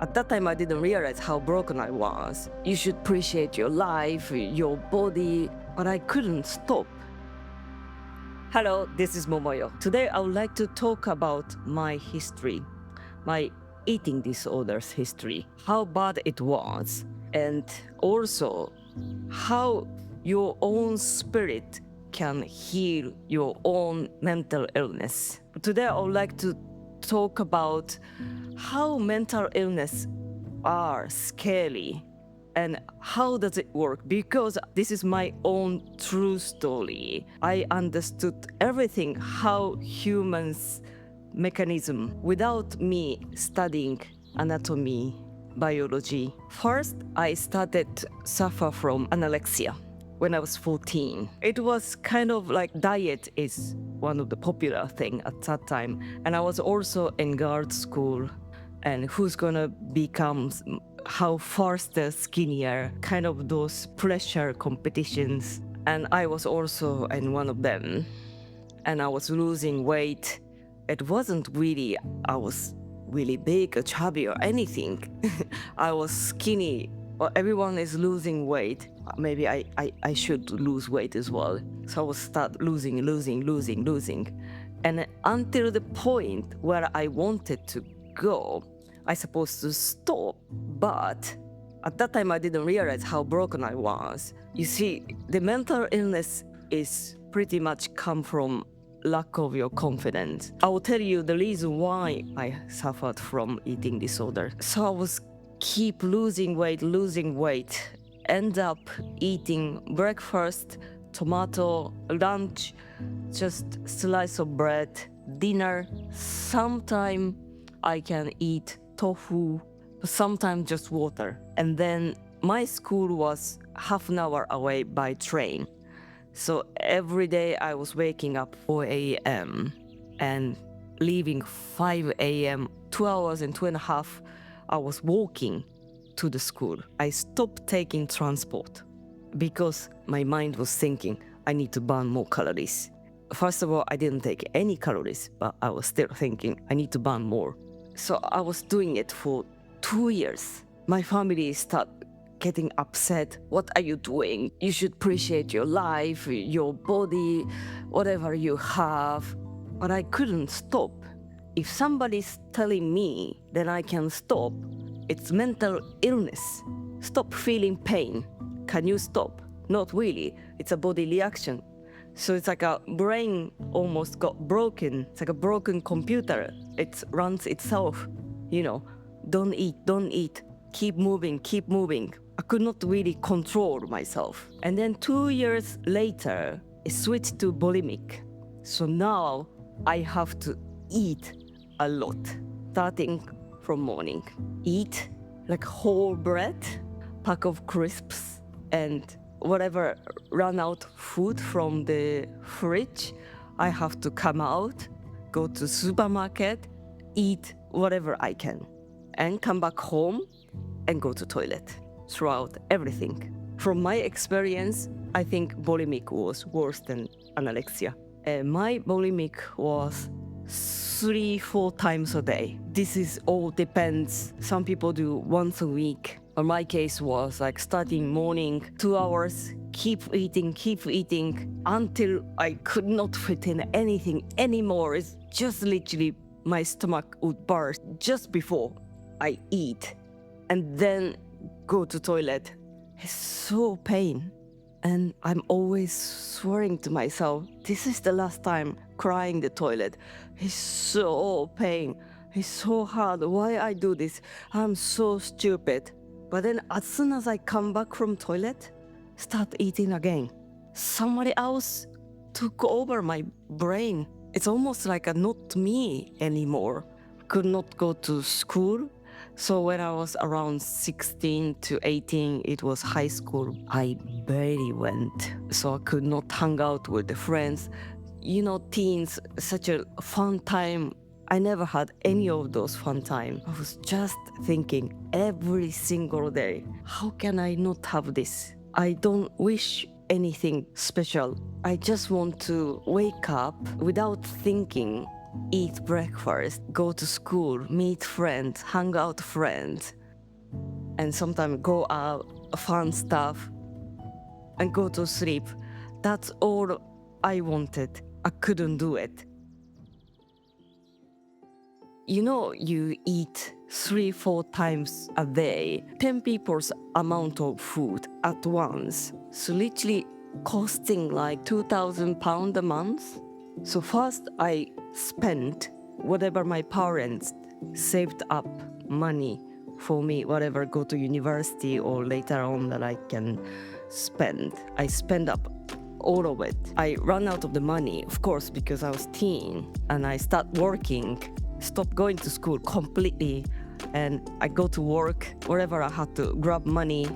At that time, I didn't realize how broken I was. You should appreciate your life, your body, but I couldn't stop. Hello, this is Momoyo. Today, I would like to talk about my history, my eating disorders history, how bad it was, and also how your own spirit can heal your own mental illness. Today, I would like to talk about how mental illness are scary and how does it work, because this is my own true story. I understood everything how humans mechanism without me studying anatomy, biology. First, I started to suffer from anorexia when I was 14. It was kind of like diet is one of the popular thing at that time. And I was also in guard school, and who's gonna become how faster, skinnier, kind of those pressure competitions. And I was also in one of them. And I was losing weight. It wasn't really, I was really big or chubby or anything. I was skinny. Well, everyone is losing weight. Maybe I should lose weight as well. So I would start losing. And until the point where I wanted to go, I supposed to stop. But at that time, I didn't realize how broken I was. You see, the mental illness is pretty much come from lack of your confidence. I will tell you the reason why I suffered from eating disorder. So I was keep losing weight, end up eating breakfast, tomato, lunch, just slice of bread, dinner. Sometime I can eat tofu, sometimes just water. And then my school was half an hour away by train. So every day I was waking up 4 a.m. and leaving 5 a.m., 2 hours and 2.5 I was walking to the school. I stopped taking transport because my mind was thinking, I need to burn more calories. First of all, I didn't take any calories, but I was still thinking, I need to burn more. So I was doing it for 2 years. My family started getting upset. What are you doing? You should appreciate your life, your body, whatever you have. But I couldn't stop. If somebody's telling me that I can stop, it's mental illness. Stop feeling pain. Can you stop? Not really. It's a body reaction. So it's like a brain almost got broken. It's like a broken computer. It runs itself. Don't eat. Keep moving. I could not really control myself. And then 2 years later, it switched to bulimic. So now I have to eat a lot, starting from morning. Eat like whole bread, pack of crisps, and whatever run out food from the fridge, I have to come out, go to supermarket, eat whatever I can, and come back home and go to toilet throughout everything. From my experience, I think bulimic was worse than anorexia. My bulimic was 3-4 times a day. This is all depends. Some people do once a week. But my case was like starting morning, 2 hours, keep eating until I could not fit in anything anymore. It's just literally my stomach would burst just before I eat and then go to toilet. It's so pain. And I'm always swearing to myself, this is the last time crying the toilet. It's so pain. It's so hard. Why I do this? I'm so stupid. But then as soon as I come back from toilet, start eating again. Somebody else took over my brain. It's almost like not me anymore. Could not go to school. So when I was around 16 to 18, it was high school. I barely went. So I could not hang out with the friends. Teens, such a fun time. I never had any of those fun time. I was just thinking every single day, how can I not have this? I don't wish anything special. I just want to wake up without thinking eat breakfast, go to school, meet friends, hang out friends, and sometimes go out, fun stuff, and go to sleep. That's all I wanted. I couldn't do it. You know, you eat 3-4 times a day, 10 people's amount of food at once. So literally costing like £2,000 a month. So first I spent whatever my parents saved up money for me, whatever go to university or later on that I can spend. I spend up all of it. I ran out of the money, of course, because I was teen and I start working, stopped going to school completely, and I go to work wherever I had to grab money,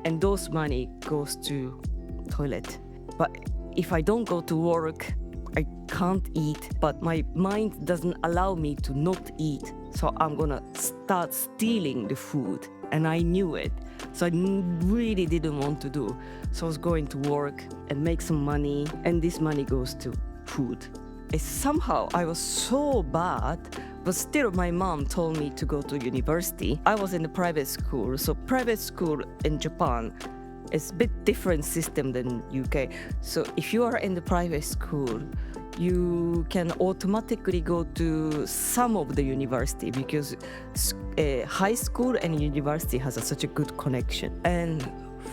and those money goes to toilet. But if I don't go to work, I can't eat, but my mind doesn't allow me to not eat. So I'm gonna start stealing the food, and I knew it. So I really didn't want to do. So I was going to work and make some money, and this money goes to food. Somehow I was so bad, but still my mom told me to go to university. I was in a private school, so private school in Japan is a bit different system than UK. So if you are in the private school, you can automatically go to some of the university because high school and university has such a good connection. And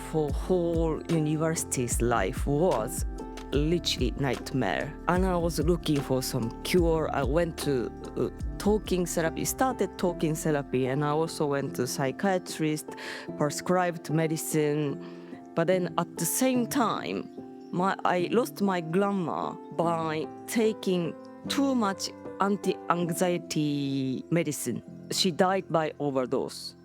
for whole university's life was literally nightmare. And I was looking for some cure. I went to talking therapy, started talking therapy, and I also went to psychiatrist, prescribed medicine. But then at the same time, I lost my grandma by taking too much anti-anxiety medicine. She died by overdose.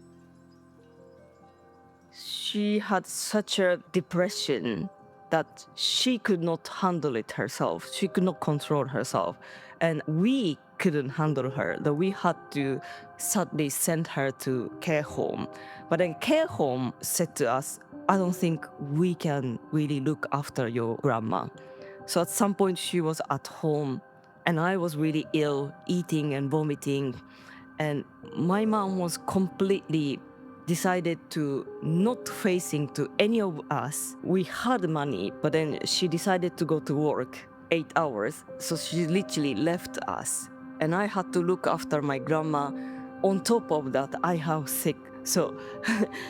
She had such a depression that she could not handle it herself. She could not control herself. And we couldn't handle her, that we had to sadly send her to care home. But then care home said to us, I don't think we can really look after your grandma. So at some point she was at home and I was really ill, eating and vomiting. And my mom was completely decided to not facing to any of us. We had money, but then she decided to go to work 8 hours. So she literally left us. And I had to look after my grandma. On top of that, I have sick. So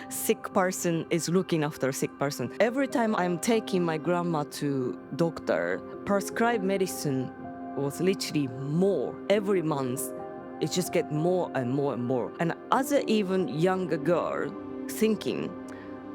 sick person is looking after sick person. Every time I'm taking my grandma to doctor, prescribed medicine was literally more every month. It just get more and more and more. And as an even younger girl, thinking,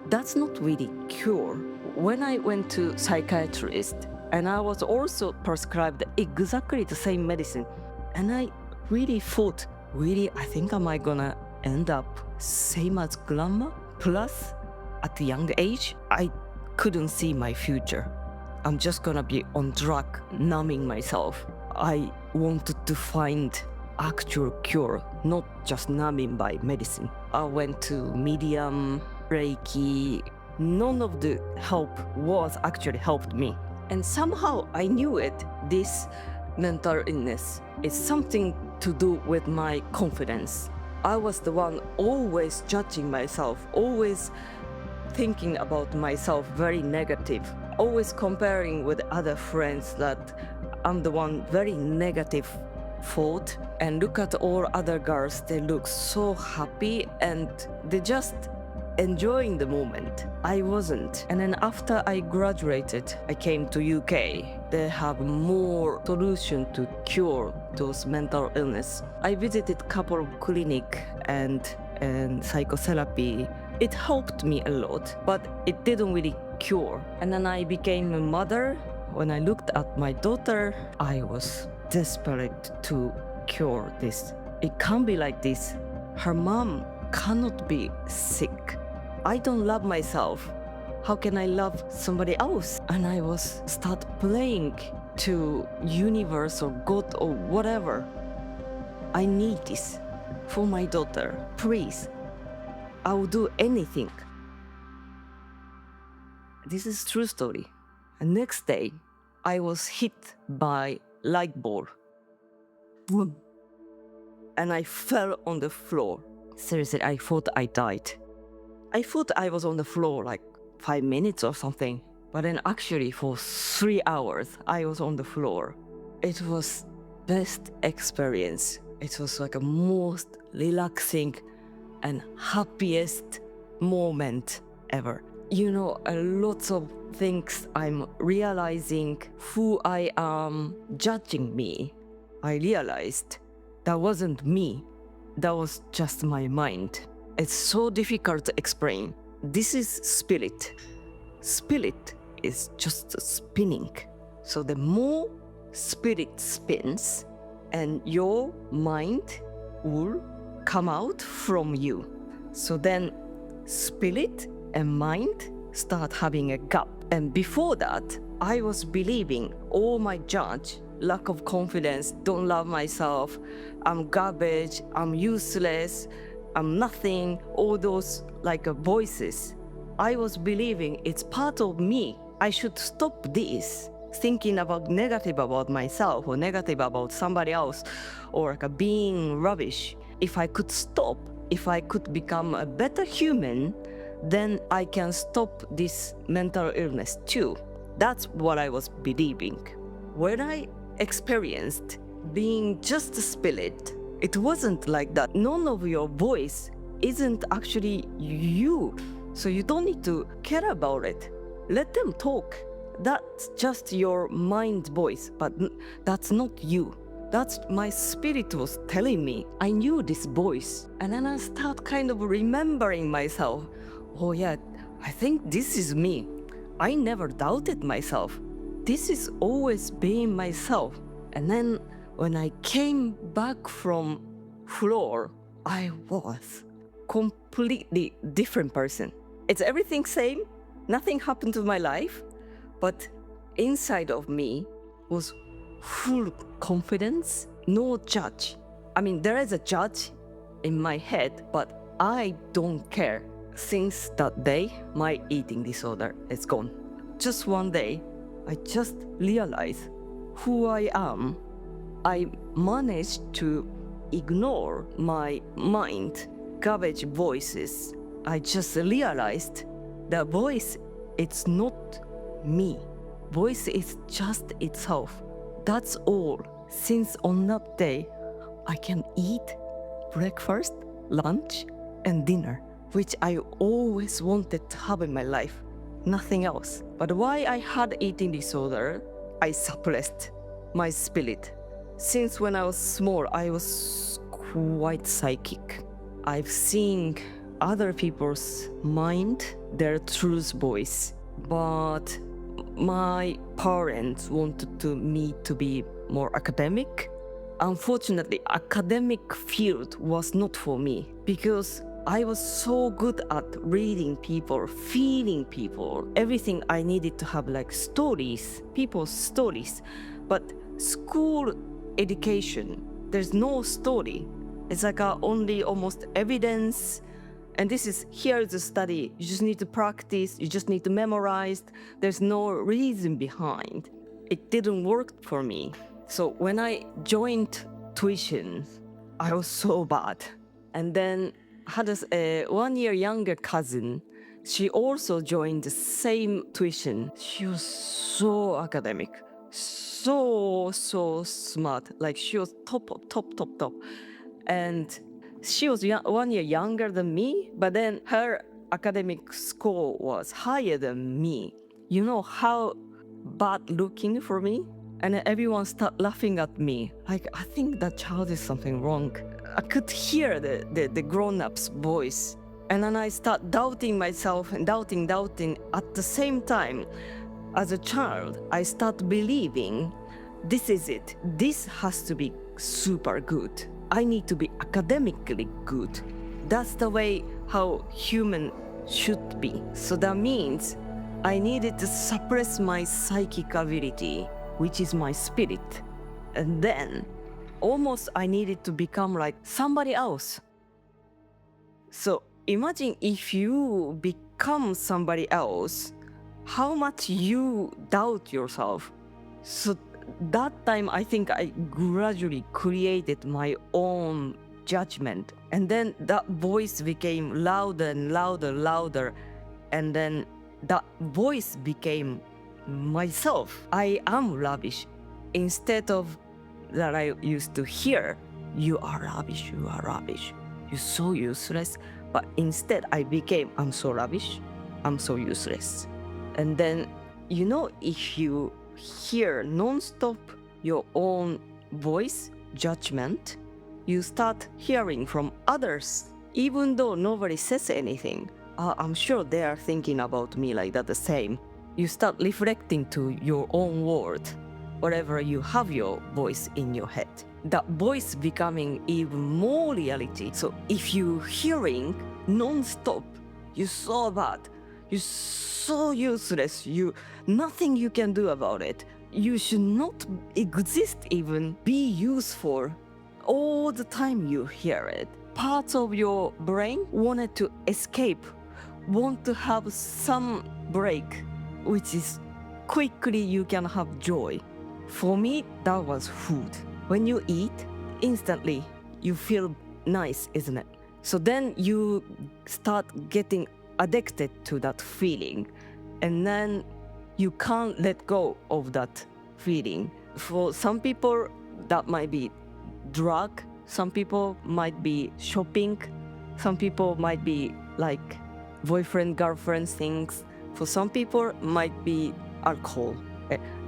that's not really cure. When I went to psychiatrist, and I was also prescribed exactly the same medicine, and I really thought, I think am I gonna end up same as grandma? Plus, at a young age, I couldn't see my future. I'm just gonna be on drug, numbing myself. I wanted to find actual cure, not just numbing by medicine. I went to medium, Reiki. None of the help was actually helped me. And somehow I knew it, this mental illness is something to do with my confidence. I was the one always judging myself, always thinking about myself very negative, always comparing with other friends that I'm the one very negative thought, and look at all other girls, they look so happy and they just enjoying the moment. I wasn't. And then after I graduated, I came to UK. They have more solution to cure those mental illness. I visited couple of clinic and psychotherapy. It helped me a lot, but it didn't really cure. And then I became a mother. When I looked at my daughter, I was desperate to cure this. It can't be like this. Her mom cannot be sick. I don't love myself. How can I love somebody else? And I was start praying to universe or God or whatever. I need this for my daughter. Please. I will do anything. This is true story. And next day, I was hit by light bulb. boom, and I fell on the floor. Seriously, I thought I died. I thought I was on the floor like 5 minutes or something, but then actually for 3 hours I was on the floor. It was best experience. It was like a most relaxing and happiest moment ever. You know, a lot of things I'm realizing who I am judging me. I realized that wasn't me. That was just my mind. It's so difficult to explain. This is spirit. Spirit is just spinning. So the more spirit spins, and your mind will come out from you. So then spirit and mind start having a gap. And before that, I was believing all my judge, lack of confidence, don't love myself, I'm garbage, I'm useless, I'm nothing, all those like voices. I was believing it's part of me. I should stop this, thinking about negative about myself or negative about somebody else or like being rubbish. If I could stop, if I could become a better human, then I can stop this mental illness too. That's what I was believing. When I experienced being just a spirit, it wasn't like that. None of your voice isn't actually you. So you don't need to care about it. Let them talk. That's just your mind voice, but that's not you. That's my spirit was telling me. I knew this voice. And then I start kind of remembering myself. Oh yeah, I think this is me. I never doubted myself. This is always being myself. And then when I came back from floor, I was completely different person. It's everything same. Nothing happened to my life. But inside of me was full confidence, no judge. I mean, there is a judge in my head, but I don't care. Since that day, my eating disorder is gone. Just one day, I just realized who I am. I managed to ignore my mind, garbage voices. I just realized the voice, it's not me. Voice is just itself. That's all. Since on that day, I can eat breakfast, lunch, and dinner, which I always wanted to have in my life. Nothing else. But why I had eating disorder, I suppressed my spirit. Since when I was small, I was quite psychic. I've seen other people's mind, their truth voice, but my parents wanted me to be more academic. Unfortunately, academic field was not for me because I was so good at reading people, feeling people, everything I needed to have like stories, people's stories. But school education, there's no story. It's like only almost evidence. And this is, here's the study. You just need to practice. You just need to memorize. There's no reason behind. It didn't work for me. So when I joined tuition, I was so bad. And then had a 1 year younger cousin. She also joined the same tuition. She was so academic, so smart. Like she was top. And she was 1 year younger than me, but then her academic score was higher than me. You know how bad looking for me? And everyone started laughing at me. Like, I think that child is something wrong. I could hear the grown-up's voice. And then I start doubting myself and doubting. At the same time, as a child, I start believing, this is it. This has to be super good. I need to be academically good. That's the way how human should be. So that means I needed to suppress my psychic ability, which is my spirit. And then almost I needed to become like somebody else. So imagine if you become somebody else, how much you doubt yourself. So that time, I think I gradually created my own judgment. And then that voice became louder and louder, louder. And then that voice became myself. I am rubbish. Instead of that I used to hear, you are rubbish, you are rubbish, you're so useless. But instead I became, I'm so rubbish, I'm so useless. And then, if you hear non-stop your own voice, judgment, you start hearing from others, even though nobody says anything. I'm sure they are thinking about me like that the same. You start reflecting to your own world, wherever you have your voice in your head. That voice becoming even more reality. So if you're hearing non-stop, you're so bad, you're so useless, nothing you can do about it. You should not exist even, be useful. All the time you hear it. Parts of your brain wanted to escape, want to have some break, which is quickly you can have joy. For me, that was food. When you eat, instantly you feel nice, isn't it? So then you start getting addicted to that feeling, and then you can't let go of that feeling. For some people, that might be drug, some people might be shopping, some people might be like boyfriend, girlfriend things. For some people, might be alcohol.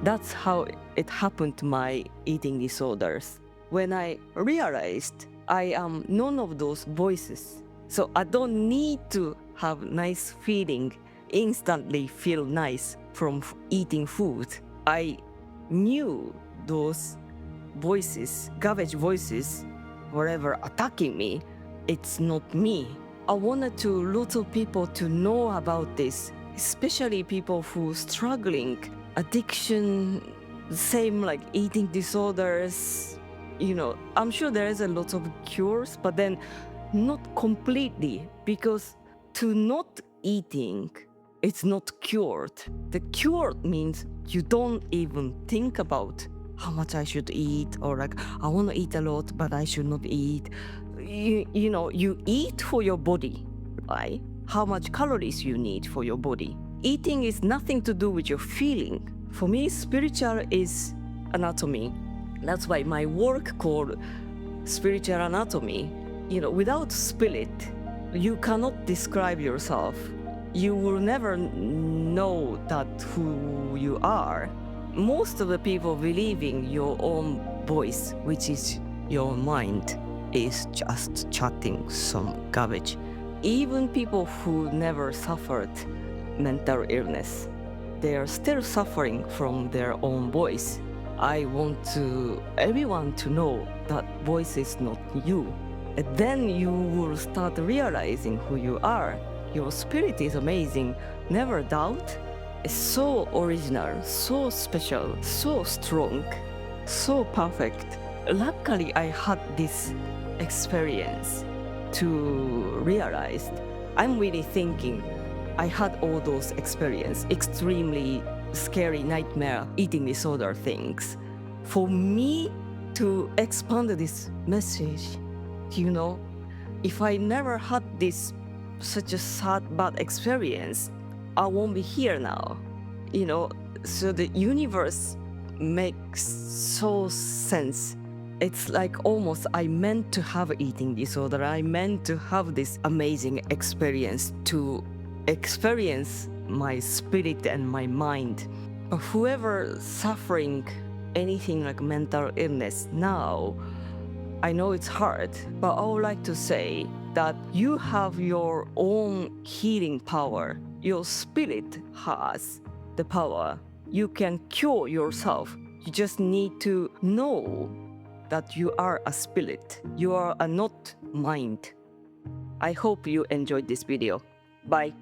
That's how it happened to my eating disorders. When I realized I am none of those voices, so I don't need to have nice feeling, instantly feel nice from eating food. I knew those voices, garbage voices, whatever attacking me, it's not me. I wanted to lots of people to know about this, especially people who struggling, addiction, same like eating disorders. I'm sure there is a lot of cures, but then not completely, because to not eating, it's not cured. The cure means you don't even think about how much I should eat, or like I want to eat a lot, but I should not eat. You eat for your body, right? How much calories you need for your body. Eating is nothing to do with your feeling. For me, spiritual is anatomy. That's why my work called spiritual anatomy. Without spirit, you cannot describe yourself. You will never know that who you are. Most of the people believing your own voice, which is your mind, is just chatting some garbage. Even people who never suffered mental illness, they are still suffering from their own voice. I want everyone to know that voice is not you. And then you will start realizing who you are. Your spirit is amazing, never doubt. It's so original, so special, so strong, so perfect. Luckily, I had this experience to realize. I'm really thinking I had all those experience, extremely scary nightmare, eating disorder things. For me to expand this message, if I never had such a sad, bad experience, I won't be here now. So the universe makes so sense. It's like almost I meant to have eating disorder. I meant to have this amazing experience to experience my spirit and my mind. But whoever suffering anything like mental illness now, I know it's hard, but I would like to say that you have your own healing power. Your spirit has the power. You can cure yourself. You just need to know that you are a spirit. You are not mind. I hope you enjoyed this video. Bye.